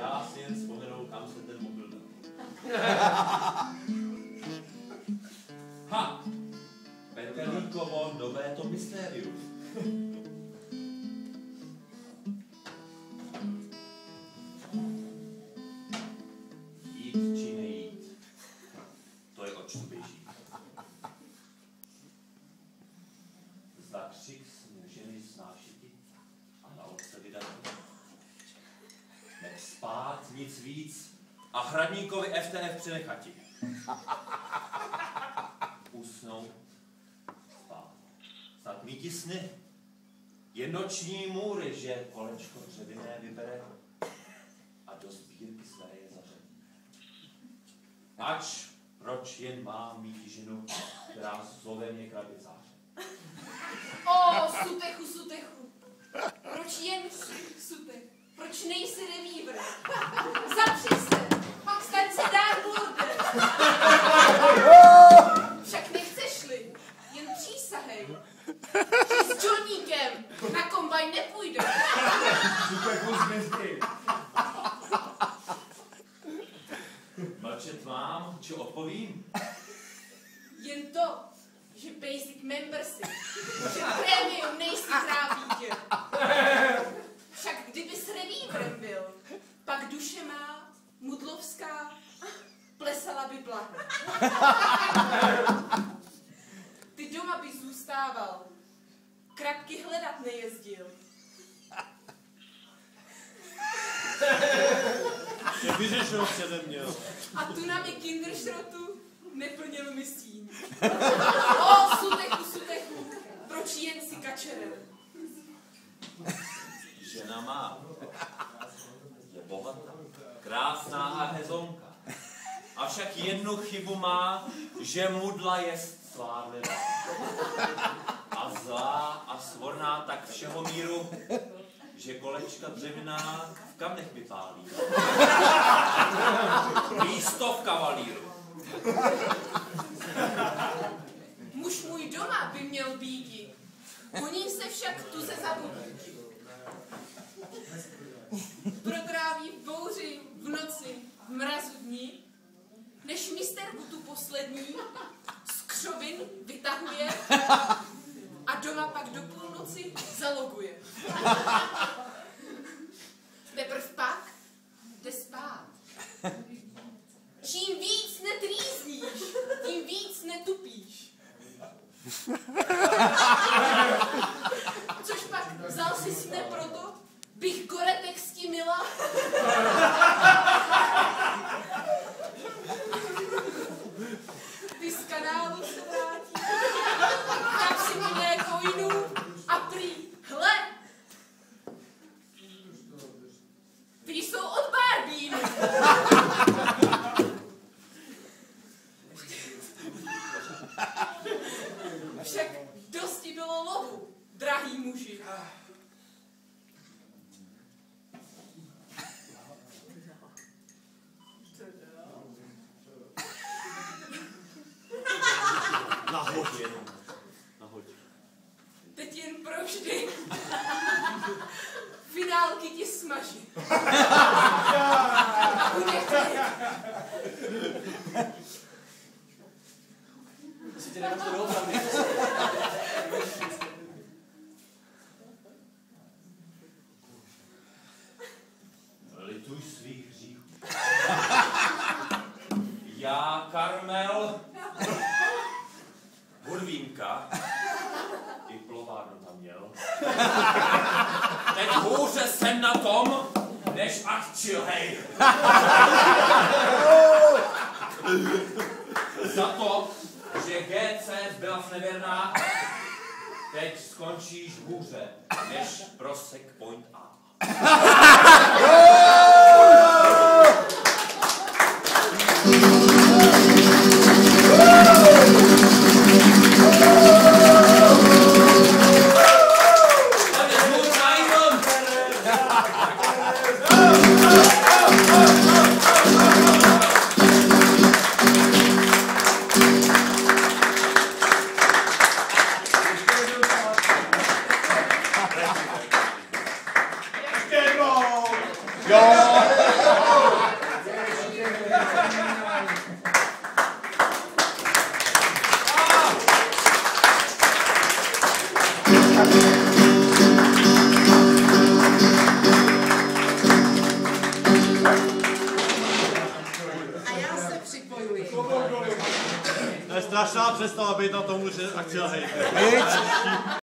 Já si jen vzpomenu, kam se ten mobil dal. Ha! Petelíkovo nové to mystérium. Jít či nejít, to je oč tu běží. Zda křik ženy snášiti a na otce vydat. Nech spát nic víc a hradníkovi FTF přenechati. Usnout, spát. Snad míti sny. Je noční můry, že kolečko dřevěné vybere a do sbírky své je zařadí. Ač proč jen mám mít ženu, která slovem je krabicáře. O, sutechu, sutechu. Proč jen sutech? Proč nejsi revívr? Zapři se, staň se Dark Lordem. Však nechceš-li, jen přísahej. Že s Johnníkem na kombajn nepůjde. Sutechu zmizdi. Mlčet mám, či odpovím? Jen to, že basic membership, že premium nejsi trápí tě. Však kdyby s revívrem byl, pak duše má, mudlovská, plesala by blaho. Ty doma by zůstával, krabky hledat nejezdil. Je vyřešil přede mě. A tu na mi kinderšrotu neplnil mi síň. O, sutechu, sutechu, proč jen si kačerel? Žena má. Je bohatá, krásná a hezonka. Avšak jednu chybu má, že mudla jest svárlivá. A zlá a svorná tak všeho míru, že kolečka dřevěná v kamnech vypálí. Místo v kavalíru. Muž můj doma by měl býti, u ní se však tuze zabudí. Prodráví v bouři, v noci, v mrazu dní, než misterku tu poslední z křovin vytahuje a doma pak do půlnoci zaloguje. Teprv pak jde spát. Čím víc netrýzníš, tím víc netupíš. Což pak vzal si sne proto, bych Gore-Tex ti mila. Ty z kanálu se vrátí, tak si mi kojinu a prý, hle, ty jsou od Barbíny. Však dosti bylo lovu, drahý muži. Nahoď jenom. Nahoď. Teď jen proždy. Finálky ti smaží. Si tě nemáš to doopravdy. Lituj svých hříchů. Já, Karmel, Hudvínka, i plovárnu tam měl. Teď hůře jsem na tom, než Achčil, hej. Za to, že GC byla nevěrná, teď skončíš hůře, než pro Checkpoint A. Jo! je strašná představa být na tom, že akci hejte.